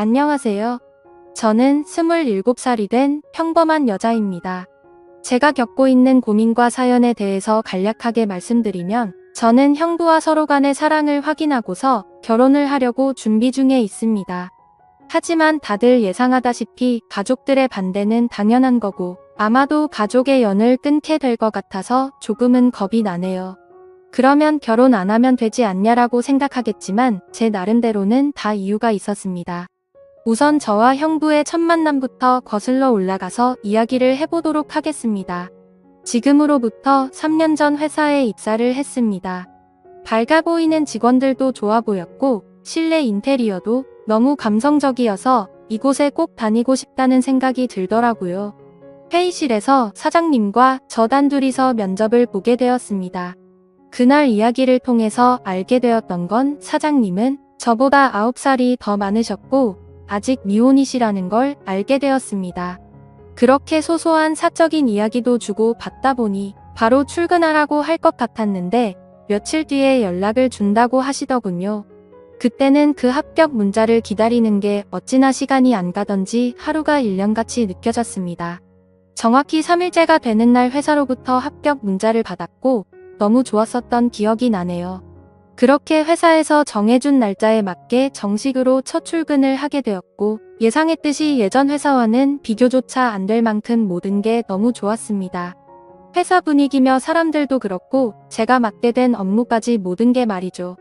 안녕하세요. 저는 27살이 된 평범한 여자입니다. 제가 겪고 있는 고민과 사연에 대해서 간략하게 말씀드리면, 저는 형부와 서로 간의 사랑을 확인하고서 결혼을 하려고 준비 중에 있습니다. 하지만 다들 예상하다시피 가족들의 반대는 당연한 거고, 아마도 가족의 연을 끊게 될 것 같아서 조금은 겁이 나네요. 그러면 결혼 안 하면 되지 않냐라고 생각하겠지만, 제 나름대로는 다 이유가 있었습니다. 우선 저와 형부의 첫 만남부터 거슬러 올라가서 이야기를 해보도록 하겠습니다. 지금으로부터 3년 전 회사에 입사를 했습니다. 밝아 보이는 직원들도 좋아 보였고, 실내 인테리어도 너무 감성적이어서 이곳에 꼭 다니고 싶다는 생각이 들더라고요. 회의실에서 사장님과 저 단둘이서 면접을 보게 되었습니다. 그날 이야기를 통해서 알게 되었던 건, 사장님은 저보다 9살이 더 많으셨고 아직 미혼이시라는 걸 알게 되었습니다. 그렇게 소소한 사적인 이야기도 주고 받다 보니 바로 출근하라고 할 것 같았는데, 며칠 뒤에 연락을 준다고 하시더군요. 그때는 그 합격 문자를 기다리는 게 어찌나 시간이 안 가던지 하루가 1년같이 느껴졌습니다. 정확히 3일째가 되는 날 회사로부터 합격 문자를 받았고 너무 좋았었던 기억이 나네요. 그렇게 회사에서 정해준 날짜에 맞게 정식으로 첫 출근을 하게 되었고, 예상했듯이 예전 회사와는 비교조차 안 될 만큼 모든 게 너무 좋았습니다. 회사 분위기며 사람들도 그렇고 제가 맡게 된 업무까지 모든 게 말이죠.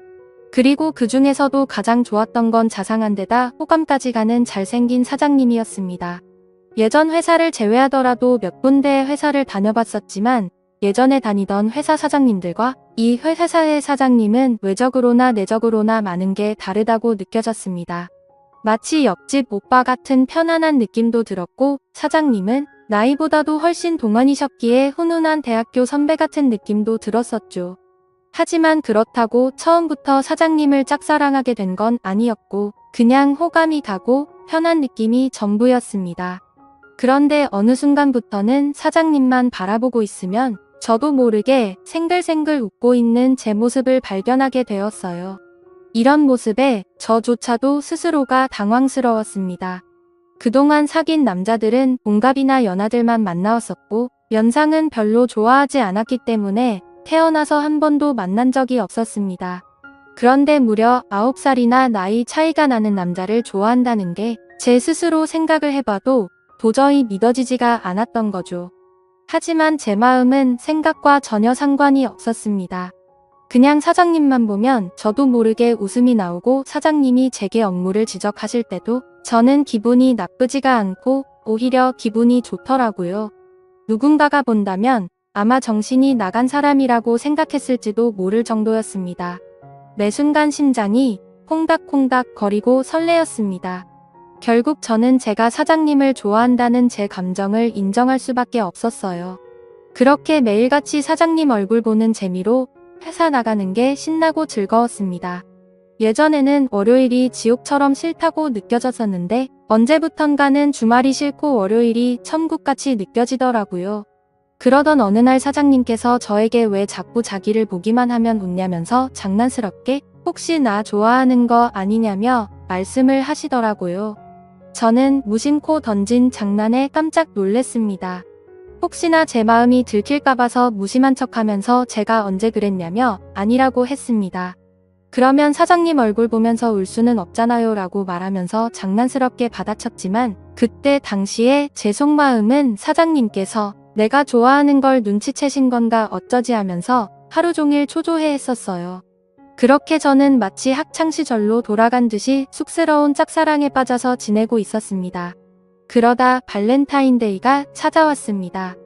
그리고 그 중에서도 가장 좋았던 건 자상한 데다 호감까지 가는 잘생긴 사장님이었습니다. 예전 회사를 제외하더라도 몇 군데의 회사를 다녀봤었지만, 예전에 다니던 회사 사장님들과 이 회사의 사장님은 외적으로나 내적으로나 많은 게 다르다고 느껴졌습니다. 마치 옆집 오빠 같은 편안한 느낌도 들었고, 사장님은 나이보다도 훨씬 동안이셨기에 훈훈한 대학교 선배 같은 느낌도 들었었죠. 하지만 그렇다고 처음부터 사장님을 짝사랑하게 된 건 아니었고, 그냥 호감이 가고 편한 느낌이 전부였습니다. 그런데 어느 순간부터는 사장님만 바라보고 있으면 저도 모르게 생글생글 웃고 있는 제 모습을 발견하게 되었어요. 이런 모습에 저조차도 스스로가 당황스러웠습니다. 그동안 사귄 남자들은 동갑이나 연하들만 만나왔었고, 연상은 별로 좋아하지 않았기 때문에 태어나서 한 번도 만난 적이 없었습니다. 그런데 무려 9살이나 나이 차이가 나는 남자를 좋아한다는 게 제 스스로 생각을 해봐도 도저히 믿어지지가 않았던 거죠. 하지만 제 마음은 생각과 전혀 상관이 없었습니다. 그냥 사장님만 보면 저도 모르게 웃음이 나오고, 사장님이 제게 업무를 지적하실 때도 저는 기분이 나쁘지가 않고 오히려 기분이 좋더라고요. 누군가가 본다면 아마 정신이 나간 사람이라고 생각했을지도 모를 정도였습니다. 매 순간 심장이 콩닥콩닥 거리고 설레었습니다. 결국 저는 제가 사장님을 좋아한다는 제 감정을 인정할 수밖에 없었어요. 그렇게 매일같이 사장님 얼굴 보는 재미로 회사 나가는 게 신나고 즐거웠습니다. 예전에는 월요일이 지옥처럼 싫다고 느껴졌었는데, 언제부턴가는 주말이 싫고 월요일이 천국같이 느껴지더라고요. 그러던 어느 날 사장님께서 저에게 왜 자꾸 자기를 보기만 하면 웃냐면서 장난스럽게 혹시 나 좋아하는 거 아니냐며 말씀을 하시더라고요. 저는 무심코 던진 장난에 깜짝 놀랐습니다. 혹시나 제 마음이 들킬까 봐서 무심한 척하면서 제가 언제 그랬냐며 아니라고 했습니다. 그러면 사장님 얼굴 보면서 울 수는 없잖아요 라고 말하면서 장난스럽게 받아쳤지만, 그때 당시에 제 속마음은 사장님께서 내가 좋아하는 걸 눈치채신 건가 어쩌지 하면서 하루 종일 초조해 했었어요. 그렇게 저는 마치 학창시절로 돌아간 듯이 쑥스러운 짝사랑에 빠져서 지내고 있었습니다. 그러다 발렌타인데이가 찾아왔습니다.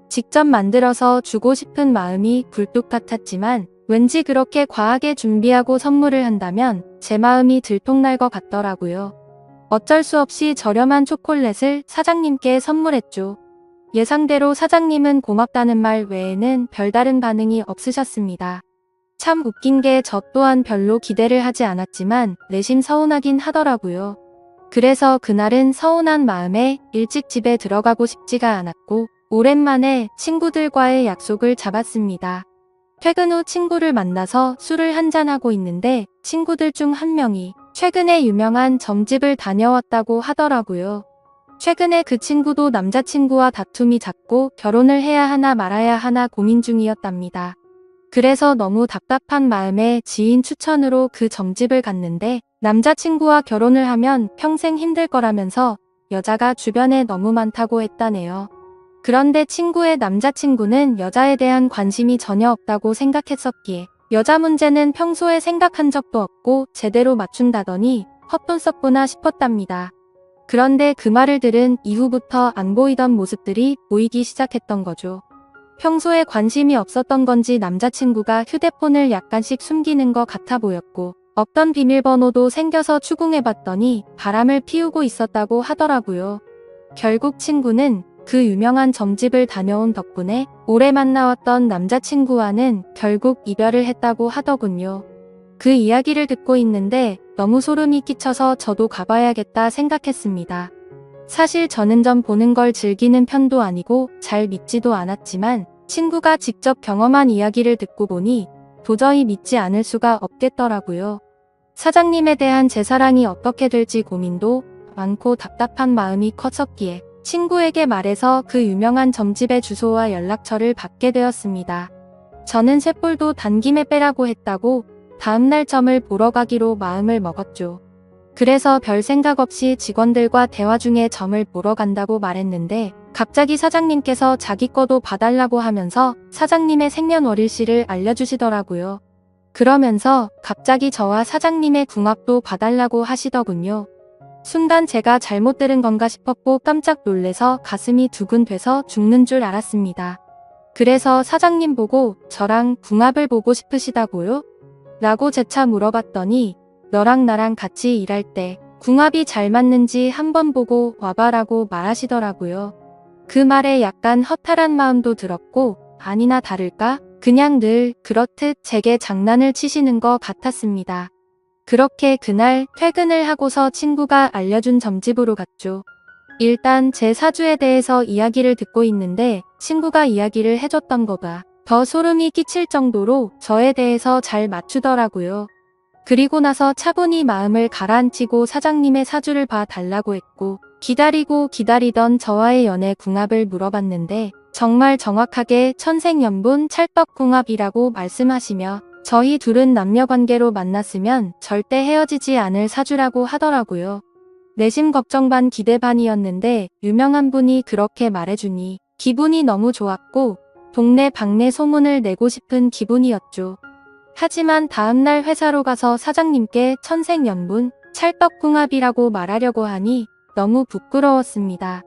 직접 만들어서 주고 싶은 마음이 굴뚝 같았지만, 왠지 그렇게 과하게 준비하고 선물을 한다면 제 마음이 들통날 것 같더라고요. 어쩔 수 없이 저렴한 초콜릿을 사장님께 선물했죠. 예상대로 사장님은 고맙다는 말 외에는 별다른 반응이 없으셨습니다. 참 웃긴 게 저 또한 별로 기대를 하지 않았지만 내심 서운하긴 하더라고요. 그래서 그날은 서운한 마음에 일찍 집에 들어가고 싶지가 않았고, 오랜만에 친구들과의 약속을 잡았습니다. 퇴근 후 친구를 만나서 술을 한잔하고 있는데 친구들 중 한 명이 최근에 유명한 점집을 다녀왔다고 하더라고요. 최근에 그 친구도 남자친구와 다툼이 잦고 결혼을 해야 하나 말아야 하나 고민 중이었답니다. 그래서 너무 답답한 마음에 지인 추천으로 그 점집을 갔는데 남자친구와 결혼을 하면 평생 힘들 거라면서 여자가 주변에 너무 많다고 했다네요. 그런데 친구의 남자친구는 여자에 대한 관심이 전혀 없다고 생각했었기에 여자 문제는 평소에 생각한 적도 없고 제대로 맞춘다더니 헛돈 썼구나 싶었답니다. 그런데 그 말을 들은 이후부터 안 보이던 모습들이 보이기 시작했던 거죠. 평소에 관심이 없었던 건지 남자친구가 휴대폰을 약간씩 숨기는 것 같아 보였고 없던 비밀번호도 생겨서 추궁해봤더니 바람을 피우고 있었다고 하더라고요. 결국 친구는 그 유명한 점집을 다녀온 덕분에 오래 만나왔던 남자친구와는 결국 이별을 했다고 하더군요. 그 이야기를 듣고 있는데 너무 소름이 끼쳐서 저도 가봐야겠다 생각했습니다. 사실 저는 점 보는 걸 즐기는 편도 아니고 잘 믿지도 않았지만 친구가 직접 경험한 이야기를 듣고 보니 도저히 믿지 않을 수가 없겠더라고요. 사장님에 대한 제 사랑이 어떻게 될지 고민도 많고 답답한 마음이 컸었기에 친구에게 말해서 그 유명한 점집의 주소와 연락처를 받게 되었습니다. 저는 쇳볼도 단김에 빼라고 했다고 다음날 점을 보러 가기로 마음을 먹었죠. 그래서 별 생각 없이 직원들과 대화 중에 점을 보러 간다고 말했는데 갑자기 사장님께서 자기 거도 봐달라고 하면서 사장님의 생년월일씨를 알려주시더라고요. 그러면서 갑자기 저와 사장님의 궁합도 봐달라고 하시더군요. 순간 제가 잘못 들은 건가 싶었고 깜짝 놀래서 가슴이 두근돼서 죽는 줄 알았습니다. 그래서 사장님 보고 저랑 궁합을 보고 싶으시다고요? 라고 재차 물어봤더니 너랑 나랑 같이 일할 때 궁합이 잘 맞는지 한번 보고 와봐라고 말하시더라고요. 그 말에 약간 허탈한 마음도 들었고 아니나 다를까 그냥 늘 그렇듯 제게 장난을 치시는 것 같았습니다. 그렇게 그날 퇴근을 하고서 친구가 알려준 점집으로 갔죠. 일단 제 사주에 대해서 이야기를 듣고 있는데 친구가 이야기를 해줬던 거가 더 소름이 끼칠 정도로 저에 대해서 잘 맞추더라고요. 그리고 나서 차분히 마음을 가라앉히고 사장님의 사주를 봐달라고 했고 기다리고 기다리던 저와의 연애 궁합을 물어봤는데 정말 정확하게 천생연분 찰떡궁합이라고 말씀하시며 저희 둘은 남녀관계로 만났으면 절대 헤어지지 않을 사주라고 하더라고요. 내심 걱정 반 기대 반이었는데 유명한 분이 그렇게 말해주니 기분이 너무 좋았고 동네 방네 소문을 내고 싶은 기분이었죠. 하지만 다음날 회사로 가서 사장님께 천생연분 찰떡궁합이라고 말하려고 하니 너무 부끄러웠습니다.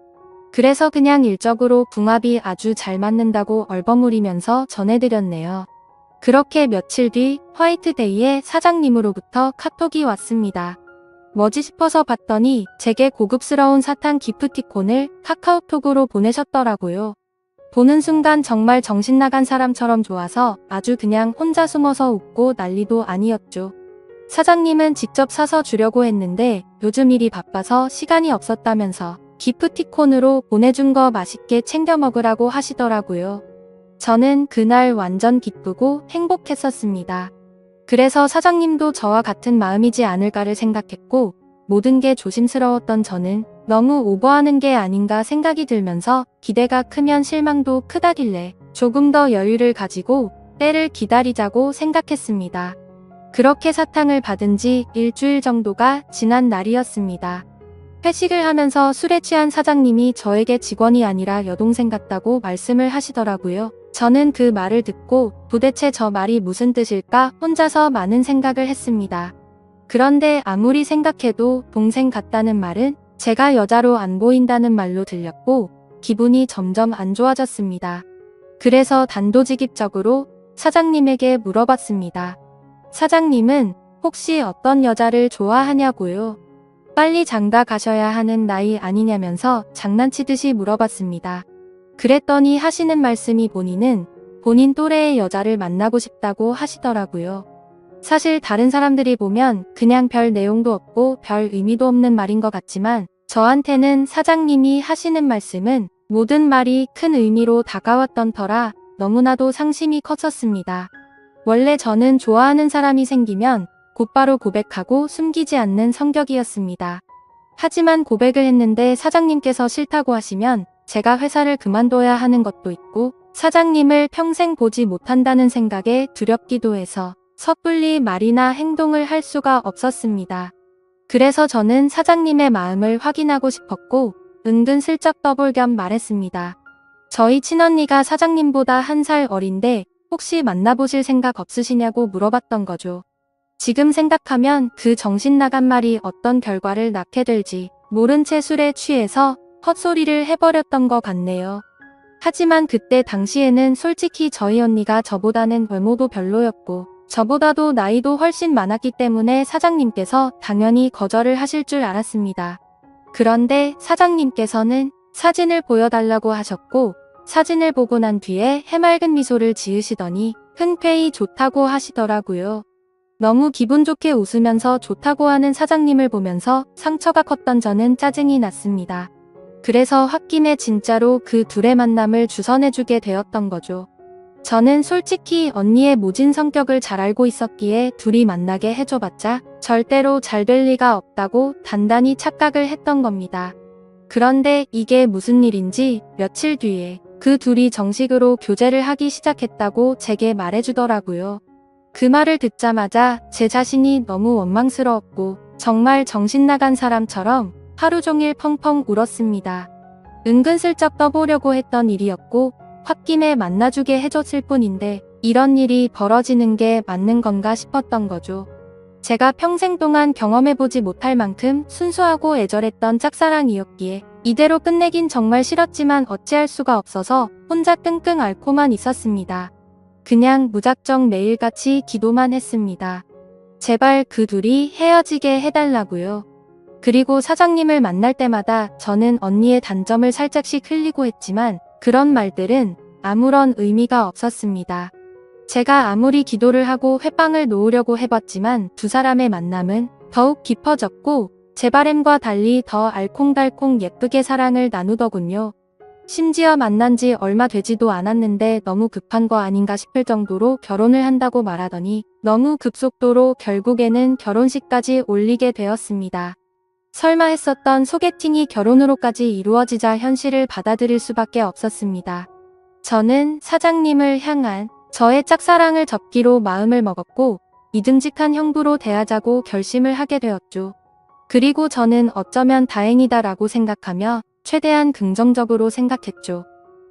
그래서 그냥 일적으로 궁합이 아주 잘 맞는다고 얼버무리면서 전해드렸네요. 그렇게 며칠 뒤 화이트데이에 사장님으로부터 카톡이 왔습니다. 뭐지 싶어서 봤더니 제게 고급스러운 사탕 기프티콘을 카카오톡으로 보내셨더라고요. 보는 순간 정말 정신 나간 사람처럼 좋아서 아주 그냥 혼자 숨어서 웃고 난리도 아니었죠. 사장님은 직접 사서 주려고 했는데 요즘 일이 바빠서 시간이 없었다면서 기프티콘으로 보내준 거 맛있게 챙겨 먹으라고 하시더라고요. 저는 그날 완전 기쁘고 행복했었습니다. 그래서 사장님도 저와 같은 마음이지 않을까를 생각했고 모든 게 조심스러웠던 저는 너무 오버하는 게 아닌가 생각이 들면서 기대가 크면 실망도 크다길래 조금 더 여유를 가지고 때를 기다리자고 생각했습니다. 그렇게 사탕을 받은 지 일주일 정도가 지난 날이었습니다. 회식을 하면서 술에 취한 사장님이 저에게 직원이 아니라 여동생 같다고 말씀을 하시더라고요. 저는 그 말을 듣고 도대체 저 말이 무슨 뜻일까 혼자서 많은 생각을 했습니다. 그런데 아무리 생각해도 동생 같다는 말은 제가 여자로 안 보인다는 말로 들렸고 기분이 점점 안 좋아졌습니다. 그래서 단도직입적으로 사장님에게 물어봤습니다. 사장님은 혹시 어떤 여자를 좋아하냐고요? 빨리 장가 가셔야 하는 나이 아니냐면서 장난치듯이 물어봤습니다. 그랬더니 하시는 말씀이 본인 또래의 여자를 만나고 싶다고 하시더라고요. 사실 다른 사람들이 보면 그냥 별 내용도 없고 별 의미도 없는 말인 것 같지만 저한테는 사장님이 하시는 말씀은 모든 말이 큰 의미로 다가왔던 터라 너무나도 상심이 컸었습니다. 원래 저는 좋아하는 사람이 생기면 곧바로 고백하고 숨기지 않는 성격이었습니다. 하지만 고백을 했는데 사장님께서 싫다고 하시면 제가 회사를 그만둬야 하는 것도 있고 사장님을 평생 보지 못한다는 생각에 두렵기도 해서 섣불리 말이나 행동을 할 수가 없었습니다. 그래서 저는 사장님의 마음을 확인하고 싶었고 은근슬쩍 떠볼 겸 말했습니다. 저희 친언니가 사장님보다 1살 어린데 혹시 만나보실 생각 없으시냐고 물어봤던 거죠. 지금 생각하면 그 정신나간 말이 어떤 결과를 낳게 될지 모른 채 술에 취해서 헛소리를 해버렸던 것 같네요. 하지만 그때 당시에는 솔직히 저희 언니가 저보다는 외모도 별로였고 저보다도 나이도 훨씬 많았기 때문에 사장님께서 당연히 거절을 하실 줄 알았습니다. 그런데 사장님께서는 사진을 보여달라고 하셨고 사진을 보고 난 뒤에 해맑은 미소를 지으시더니 흔쾌히 좋다고 하시더라고요. 너무 기분 좋게 웃으면서 좋다고 하는 사장님을 보면서 상처가 컸던 저는 짜증이 났습니다. 그래서 홧김에 진짜로 그 둘의 만남을 주선해주게 되었던 거죠. 저는 솔직히 언니의 모진 성격을 잘 알고 있었기에 둘이 만나게 해줘봤자 절대로 잘 될 리가 없다고 단단히 착각을 했던 겁니다. 그런데 이게 무슨 일인지 며칠 뒤에 그 둘이 정식으로 교제를 하기 시작했다고 제게 말해주더라고요. 그 말을 듣자마자 제 자신이 너무 원망스러웠고 정말 정신나간 사람처럼 하루 종일 펑펑 울었습니다. 은근슬쩍 떠보려고 했던 일이었고 홧김에 만나주게 해줬을 뿐인데 이런 일이 벌어지는 게 맞는 건가 싶었던 거죠. 제가 평생 동안 경험해보지 못할 만큼 순수하고 애절했던 짝사랑이었기에 이대로 끝내긴 정말 싫었지만 어찌할 수가 없어서 혼자 끙끙 앓고만 있었습니다. 그냥 무작정 매일같이 기도만 했습니다. 제발 그 둘이 헤어지게 해달라고요. 그리고 사장님을 만날 때마다 저는 언니의 단점을 살짝씩 흘리고 했지만 그런 말들은 아무런 의미가 없었습니다. 제가 아무리 기도를 하고 회빵을 놓으려고 해봤지만 두 사람의 만남은 더욱 깊어졌고 제 바램과 달리 더 알콩달콩 예쁘게 사랑을 나누더군요. 심지어 만난 지 얼마 되지도 않았는데 너무 급한 거 아닌가 싶을 정도로 결혼을 한다고 말하더니 너무 급속도로 결국에는 결혼식까지 올리게 되었습니다. 설마 했었던 소개팅이 결혼으로까지 이루어지자 현실을 받아들일 수밖에 없었습니다. 저는 사장님을 향한 저의 짝사랑을 접기로 마음을 먹었고 믿음직한 형부로 대하자고 결심을 하게 되었죠. 그리고 저는 어쩌면 다행이다라고 생각하며 최대한 긍정적으로 생각했죠.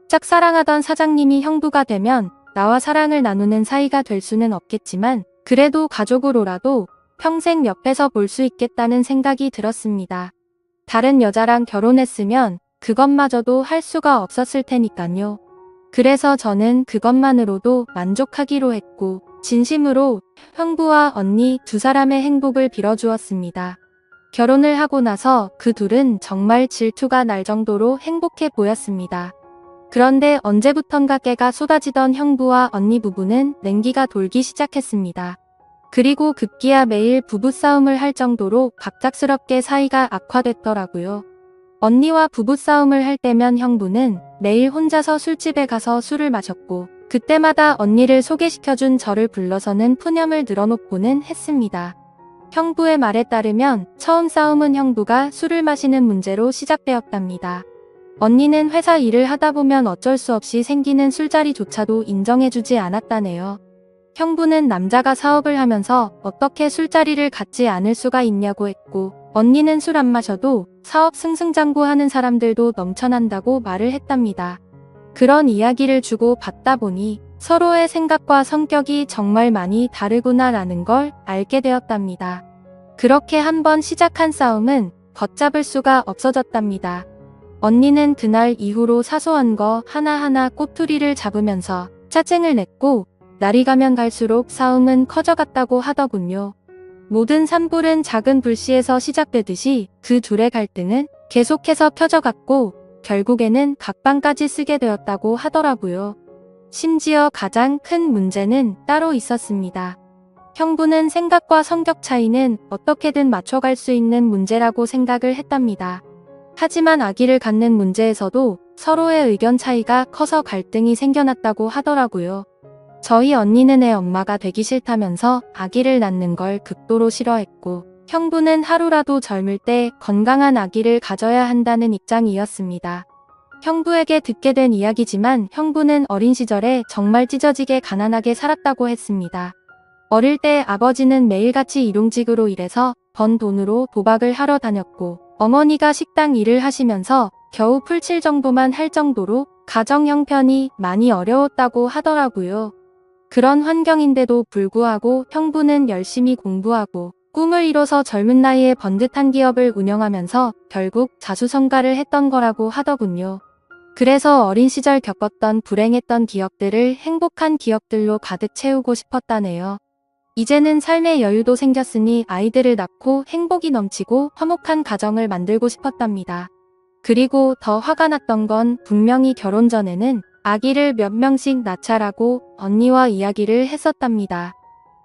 짝사랑하던 사장님이 형부가 되면 나와 사랑을 나누는 사이가 될 수는 없겠지만 그래도 가족으로라도 평생 옆에서 볼 수 있겠다는 생각이 들었습니다. 다른 여자랑 결혼했으면 그것마저도 할 수가 없었을 테니까요. 그래서 저는 그것만으로도 만족하기로 했고 진심으로 형부와 언니 두 사람의 행복을 빌어주었습니다. 결혼을 하고 나서 그 둘은 정말 질투가 날 정도로 행복해 보였습니다. 그런데 언제부턴가 깨가 쏟아지던 형부와 언니 부부는 냉기가 돌기 시작했습니다. 그리고 급기야 매일 부부싸움을 할 정도로 갑작스럽게 사이가 악화됐더라고요. 언니와 부부싸움을 할 때면 형부는 매일 혼자서 술집에 가서 술을 마셨고 그때마다 언니를 소개시켜준 저를 불러서는 푸념을 늘어놓고는 했습니다. 형부의 말에 따르면 처음 싸움은 형부가 술을 마시는 문제로 시작되었답니다. 언니는 회사 일을 하다 보면 어쩔 수 없이 생기는 술자리조차도 인정해주지 않았다네요. 형부는 남자가 사업을 하면서 어떻게 술자리를 갖지 않을 수가 있냐고 했고 언니는 술 안 마셔도 사업 승승장구하는 사람들도 넘쳐난다고 말을 했답니다. 그런 이야기를 주고 받다 보니 서로의 생각과 성격이 정말 많이 다르구나라는 걸 알게 되었답니다. 그렇게 한번 시작한 싸움은 걷잡을 수가 없어졌답니다. 언니는 그날 이후로 사소한 거 하나하나 꼬투리를 잡으면서 짜증을 냈고 날이 가면 갈수록 싸움은 커져갔다고 하더군요. 모든 산불은 작은 불씨에서 시작되듯이 그 둘의 갈등은 계속해서 켜져갔고 결국에는 각방까지 쓰게 되었다고 하더라고요. 심지어 가장 큰 문제는 따로 있었습니다. 형부는 생각과 성격 차이는 어떻게든 맞춰갈 수 있는 문제라고 생각을 했답니다. 하지만 아기를 갖는 문제에서도 서로의 의견 차이가 커서 갈등이 생겨났다고 하더라고요. 저희 언니는 애 엄마가 되기 싫다면서 아기를 낳는 걸 극도로 싫어했고, 형부는 하루라도 젊을 때 건강한 아기를 가져야 한다는 입장이었습니다. 형부에게 듣게 된 이야기지만 형부는 어린 시절에 정말 찢어지게 가난하게 살았다고 했습니다. 어릴 때 아버지는 매일같이 일용직으로 일해서 번 돈으로 도박을 하러 다녔고, 어머니가 식당 일을 하시면서 겨우 풀칠 정도만 할 정도로 가정 형편이 많이 어려웠다고 하더라고요. 그런 환경인데도 불구하고 형부는 열심히 공부하고 꿈을 이뤄서 젊은 나이에 번듯한 기업을 운영하면서 결국 자수성가를 했던 거라고 하더군요. 그래서 어린 시절 겪었던 불행했던 기억들을 행복한 기억들로 가득 채우고 싶었다네요. 이제는 삶의 여유도 생겼으니 아이들을 낳고 행복이 넘치고 화목한 가정을 만들고 싶었답니다. 그리고 더 화가 났던 건 분명히 결혼 전에는 아기를 몇 명씩 낳자라고 언니와 이야기를 했었답니다.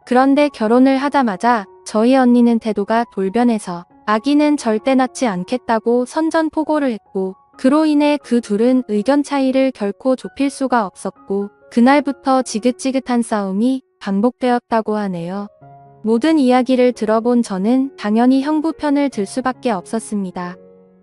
그런데 결혼을 하자마자 저희 언니는 태도가 돌변해서 아기는 절대 낳지 않겠다고 선전포고를 했고, 그로 인해 그 둘은 의견 차이를 결코 좁힐 수가 없었고, 그날부터 지긋지긋한 싸움이 반복되었다고 하네요. 모든 이야기를 들어본 저는 당연히 형부 편을 들 수밖에 없었습니다.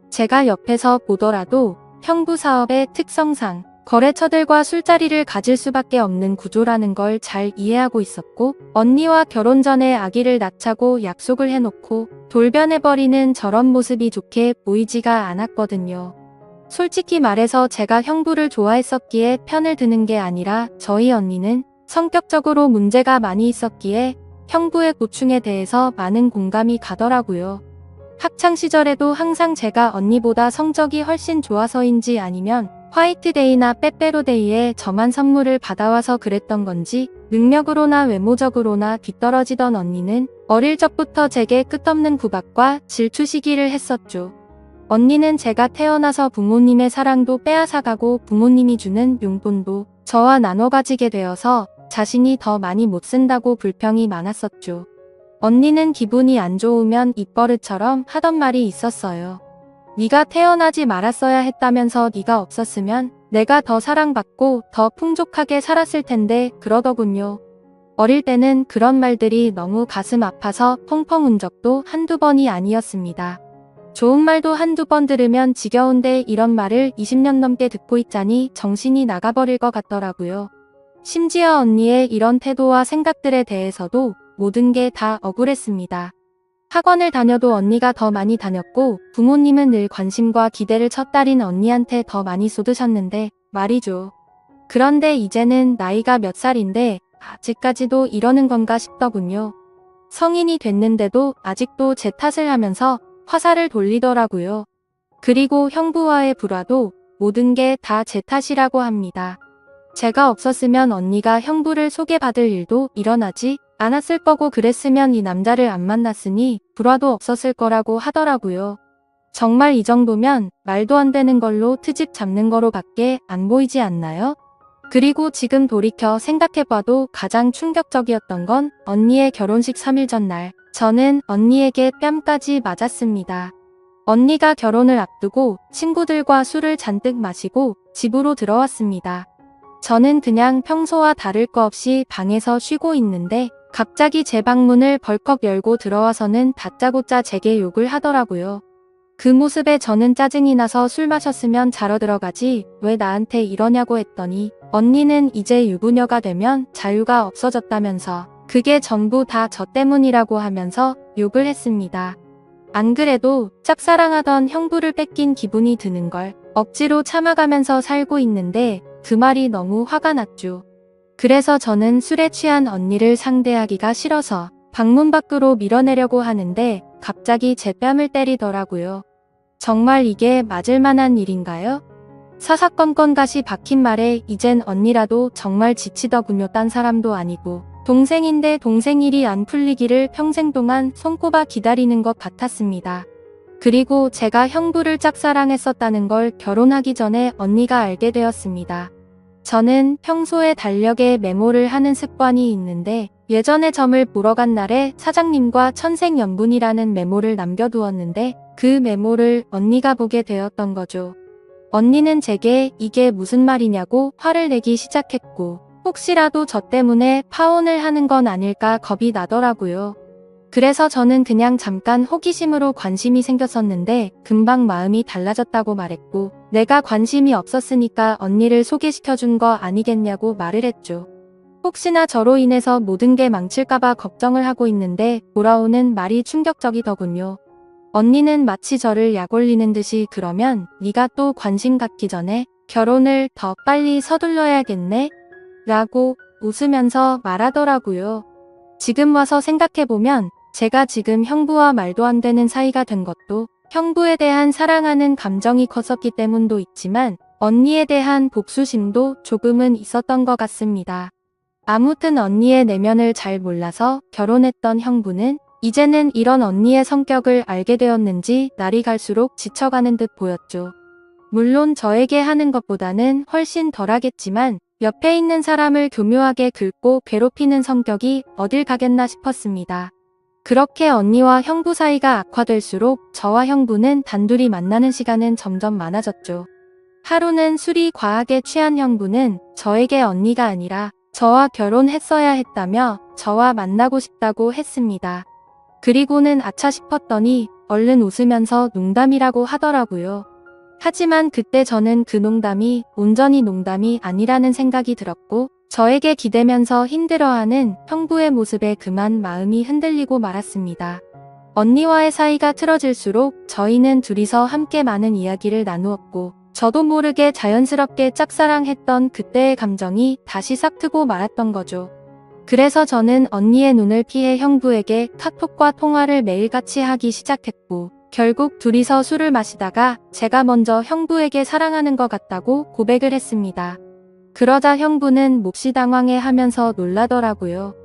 제가 옆에서 보더라도 형부 사업의 특성상 거래처들과 술자리를 가질 수밖에 없는 구조라는 걸 잘 이해하고 있었고, 언니와 결혼 전에 아기를 낳자고 약속을 해놓고 돌변해버리는 저런 모습이 좋게 보이지가 않았거든요. 솔직히 말해서 제가 형부를 좋아했었기에 편을 드는 게 아니라 저희 언니는 성격적으로 문제가 많이 있었기에 형부의 고충에 대해서 많은 공감이 가더라고요. 학창시절에도 항상 제가 언니보다 성적이 훨씬 좋아서인지 아니면 화이트데이나 빼빼로데이에 저만 선물을 받아와서 그랬던 건지 능력으로나 외모적으로나 뒤떨어지던 언니는 어릴 적부터 제게 끝없는 구박과 질투 시기를 했었죠. 언니는 제가 태어나서 부모님의 사랑도 빼앗아가고 부모님이 주는 용돈도 저와 나눠 가지게 되어서 자신이 더 많이 못 쓴다고 불평이 많았었죠. 언니는 기분이 안 좋으면 입버릇처럼 하던 말이 있었어요. 네가 태어나지 말았어야 했다면서 네가 없었으면 내가 더 사랑받고 더 풍족하게 살았을 텐데 그러더군요. 어릴 때는 그런 말들이 너무 가슴 아파서 펑펑 운 적도 한두 번이 아니었습니다. 좋은 말도 한두 번 들으면 지겨운데 이런 말을 20년 넘게 듣고 있자니 정신이 나가버릴 것 같더라고요. 심지어 언니의 이런 태도와 생각들에 대해서도 모든 게 다 억울했습니다. 학원을 다녀도 언니가 더 많이 다녔고 부모님은 늘 관심과 기대를 첫딸인 언니한테 더 많이 쏟으셨는데 말이죠. 그런데 이제는 나이가 몇 살인데 아직까지도 이러는 건가 싶더군요. 성인이 됐는데도 아직도 제 탓을 하면서 화살을 돌리더라고요. 그리고 형부와의 불화도 모든 게 다 제 탓이라고 합니다. 제가 없었으면 언니가 형부를 소개받을 일도 일어나지 않았을 거고 그랬으면 이 남자를 안 만났으니 불화도 없었을 거라고 하더라고요. 정말 이 정도면 말도 안 되는 걸로 트집 잡는 거로밖에 안 보이지 않나요? 그리고 지금 돌이켜 생각해봐도 가장 충격적이었던 건 언니의 결혼식 3일 전날 저는 언니에게 뺨까지 맞았습니다. 언니가 결혼을 앞두고 친구들과 술을 잔뜩 마시고 집으로 들어왔습니다. 저는 그냥 평소와 다를 거 없이 방에서 쉬고 있는데 갑자기 제 방문을 벌컥 열고 들어와서는 다짜고짜 제게 욕을 하더라고요. 그 모습에 저는 짜증이 나서 술 마셨으면 자러 들어가지 왜 나한테 이러냐고 했더니 언니는 이제 유부녀가 되면 자유가 없어졌다면서 그게 전부 다 저 때문이라고 하면서 욕을 했습니다. 안 그래도 짝사랑하던 형부를 뺏긴 기분이 드는 걸 억지로 참아가면서 살고 있는데 그 말이 너무 화가 났죠. 그래서 저는 술에 취한 언니를 상대하기가 싫어서 방문 밖으로 밀어내려고 하는데 갑자기 제 뺨을 때리더라고요. 정말 이게 맞을 만한 일인가요? 사사건건 가시 박힌 말에 이젠 언니라도 정말 지치더군요. 딴 사람도 아니고 동생인데 동생 일이 안 풀리기를 평생 동안 손꼽아 기다리는 것 같았습니다. 그리고 제가 형부를 짝사랑했었다는 걸 결혼하기 전에 언니가 알게 되었습니다. 저는 평소에 달력에 메모를 하는 습관이 있는데 예전에 점을 보러 간 날에 사장님과 천생연분이라는 메모를 남겨두었는데 그 메모를 언니가 보게 되었던 거죠. 언니는 제게 이게 무슨 말이냐고 화를 내기 시작했고 혹시라도 저 때문에 파혼을 하는 건 아닐까 겁이 나더라고요. 그래서 저는 그냥 잠깐 호기심으로 관심이 생겼었는데 금방 마음이 달라졌다고 말했고, 내가 관심이 없었으니까 언니를 소개시켜준 거 아니겠냐고 말을 했죠. 혹시나 저로 인해서 모든 게 망칠까봐 걱정을 하고 있는데 돌아오는 말이 충격적이더군요. 언니는 마치 저를 약올리는 듯이 그러면 네가 또 관심 갖기 전에 결혼을 더 빨리 서둘러야겠네? 라고 웃으면서 말하더라고요. 지금 와서 생각해보면 제가 지금 형부와 말도 안 되는 사이가 된 것도 형부에 대한 사랑하는 감정이 컸었기 때문도 있지만 언니에 대한 복수심도 조금은 있었던 것 같습니다. 아무튼 언니의 내면을 잘 몰라서 결혼했던 형부는 이제는 이런 언니의 성격을 알게 되었는지 날이 갈수록 지쳐가는 듯 보였죠. 물론 저에게 하는 것보다는 훨씬 덜하겠지만 옆에 있는 사람을 교묘하게 긁고 괴롭히는 성격이 어딜 가겠나 싶었습니다. 그렇게 언니와 형부 사이가 악화될수록 저와 형부는 단둘이 만나는 시간은 점점 많아졌죠. 하루는 술이 과하게 취한 형부는 저에게 언니가 아니라 저와 결혼했어야 했다며 저와 만나고 싶다고 했습니다. 그리고는 아차 싶었더니 얼른 웃으면서 농담이라고 하더라고요. 하지만 그때 저는 그 농담이 온전히 농담이 아니라는 생각이 들었고 저에게 기대면서 힘들어하는 형부의 모습에 그만 마음이 흔들리고 말았습니다. 언니와의 사이가 틀어질수록 저희는 둘이서 함께 많은 이야기를 나누었고 저도 모르게 자연스럽게 짝사랑했던 그때의 감정이 다시 싹트고 말았던 거죠. 그래서 저는 언니의 눈을 피해 형부에게 카톡과 통화를 매일같이 하기 시작했고 결국 둘이서 술을 마시다가 제가 먼저 형부에게 사랑하는 것 같다고 고백을 했습니다. 그러자 형부는 몹시 당황해하면서 놀라더라고요.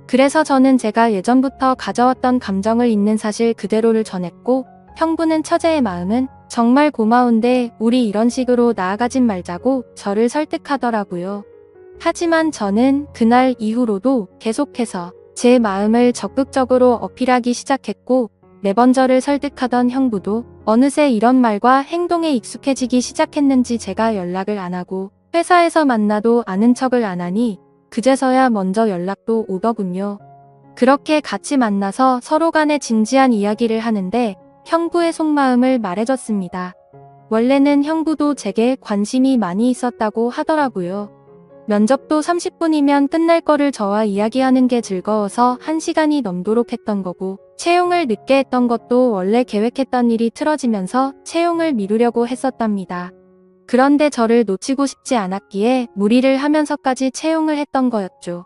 그래서 저는 제가 예전부터 가져왔던 감정을 있는 사실 그대로를 전했고 형부는 처제의 마음은 정말 고마운데 우리 이런 식으로 나아가진 말자고 저를 설득하더라고요. 하지만 저는 그날 이후로도 계속해서 제 마음을 적극적으로 어필하기 시작했고 매번 저를 설득하던 형부도 어느새 이런 말과 행동에 익숙해지기 시작했는지 제가 연락을 안 하고 회사에서 만나도 아는 척을 안 하니 그제서야 먼저 연락도 오더군요. 그렇게 같이 만나서 서로 간에 진지한 이야기를 하는데 형부의 속마음을 말해줬습니다. 원래는 형부도 제게 관심이 많이 있었다고 하더라고요. 면접도 30분이면 끝날 거를 저와 이야기하는 게 즐거워서 1시간이 넘도록 했던 거고 채용을 늦게 했던 것도 원래 계획했던 일이 틀어지면서 채용을 미루려고 했었답니다. 그런데 저를 놓치고 싶지 않았기에 무리를 하면서까지 채용을 했던 거였죠.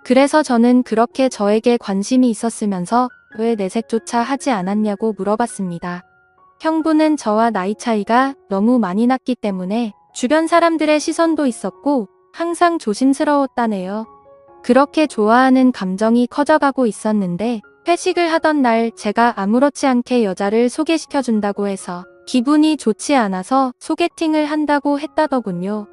그래서 저는 그렇게 저에게 관심이 있었으면서 왜 내색조차 하지 않았냐고 물어봤습니다. 형부는 저와 나이 차이가 너무 많이 났기 때문에 주변 사람들의 시선도 있었고 항상 조심스러웠다네요. 그렇게 좋아하는 감정이 커져가고 있었는데 회식을 하던 날 제가 아무렇지 않게 여자를 소개시켜준다고 해서 기분이 좋지 않아서 소개팅을 한다고 했다더군요.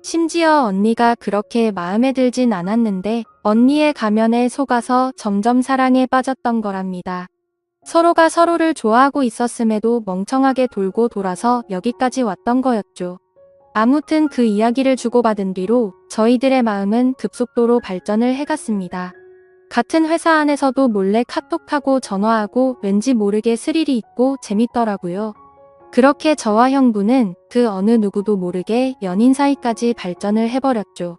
심지어 언니가 그렇게 마음에 들진 않았는데 언니의 가면에 속아서 점점 사랑에 빠졌던 거랍니다. 서로가 서로를 좋아하고 있었음에도 멍청하게 돌고 돌아서 여기까지 왔던 거였죠. 아무튼 그 이야기를 주고받은 뒤로 저희들의 마음은 급속도로 발전을 해갔습니다. 같은 회사 안에서도 몰래 카톡하고 전화하고 왠지 모르게 스릴이 있고 재밌더라고요. 그렇게 저와 형부는 그 어느 누구도 모르게 연인 사이까지 발전을 해버렸죠.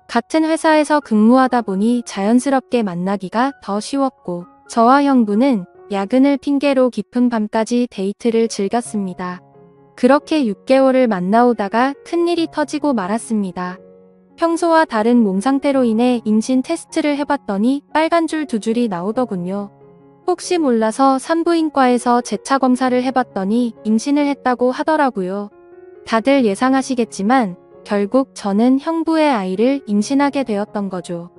같은 회사에서 근무하다 보니 자연스럽게 만나기가 더 쉬웠고 저와 형부는 야근을 핑계로 깊은 밤까지 데이트를 즐겼습니다. 그렇게 6개월을 만나오다가 큰일이 터지고 말았습니다. 평소와 다른 몸 상태로 인해 임신 테스트를 해봤더니 빨간 줄 2줄이 나오더군요. 혹시 몰라서 산부인과에서 재차 검사를 해봤더니 임신을 했다고 하더라고요. 다들 예상하시겠지만 결국 저는 형부의 아이를 임신하게 되었던 거죠.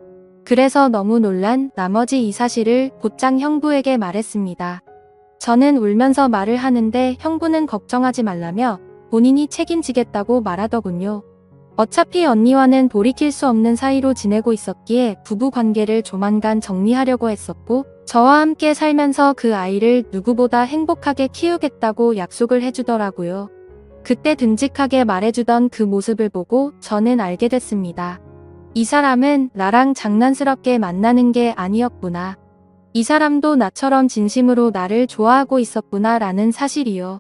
그래서 너무 놀란 나머지 이 사실을 곧장 형부에게 말했습니다. 저는 울면서 말을 하는데 형부는 걱정하지 말라며 본인이 책임지겠다고 말하더군요. 어차피 언니와는 돌이킬 수 없는 사이로 지내고 있었기에 부부 관계를 조만간 정리하려고 했었고 저와 함께 살면서 그 아이를 누구보다 행복하게 키우겠다고 약속을 해주더라고요. 그때 듬직하게 말해주던 그 모습을 보고 저는 알게 됐습니다. 이 사람은 나랑 장난스럽게 만나는 게 아니었구나. 이 사람도 나처럼 진심으로 나를 좋아하고 있었구나 라는 사실이요.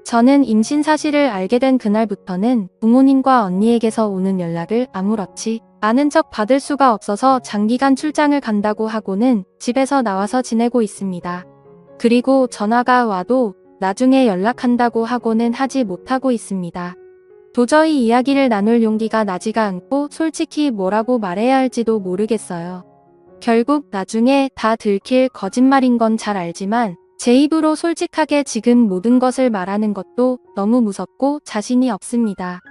저는 임신 사실을 알게 된 그날부터는 부모님과 언니에게서 오는 연락을 아무렇지 않은 척 받을 수가 없어서 장기간 출장을 간다고 하고는 집에서 나와서 지내고 있습니다. 그리고 전화가 와도 나중에 연락한다고 하고는 하지 못하고 있습니다. 도저히 이야기를 나눌 용기가 나지가 않고 솔직히 뭐라고 말해야 할지도 모르겠어요. 결국 나중에 다 들킬 거짓말인 건 잘 알지만 제 입으로 솔직하게 지금 모든 것을 말하는 것도 너무 무섭고 자신이 없습니다.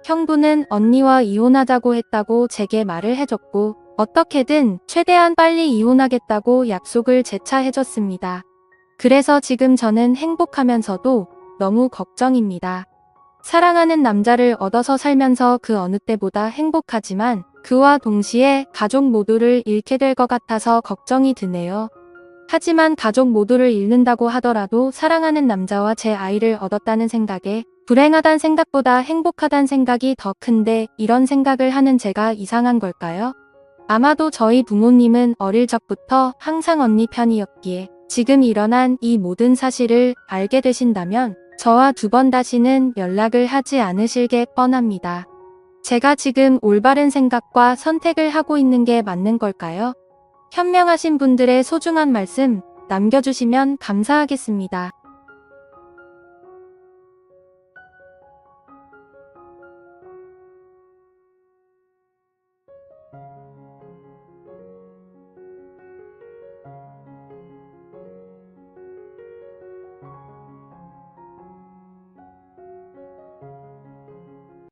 형부는 언니와 이혼하자고 했다고 제게 말을 해줬고 어떻게든 최대한 빨리 이혼하겠다고 약속을 재차 해줬습니다. 그래서 지금 저는 행복하면서도 너무 걱정입니다. 사랑하는 남자를 얻어서 살면서 그 어느 때보다 행복하지만 그와 동시에 가족 모두를 잃게 될 것 같아서 걱정이 드네요. 하지만 가족 모두를 잃는다고 하더라도 사랑하는 남자와 제 아이를 얻었다는 생각에 불행하단 생각보다 행복하단 생각이 더 큰데 이런 생각을 하는 제가 이상한 걸까요? 아마도 저희 부모님은 어릴 적부터 항상 언니 편이었기에 지금 일어난 이 모든 사실을 알게 되신다면 저와 두 번 다시는 연락을 하지 않으실 게 뻔합니다. 제가 지금 올바른 생각과 선택을 하고 있는 게 맞는 걸까요? 현명하신 분들의 소중한 말씀 남겨주시면 감사하겠습니다.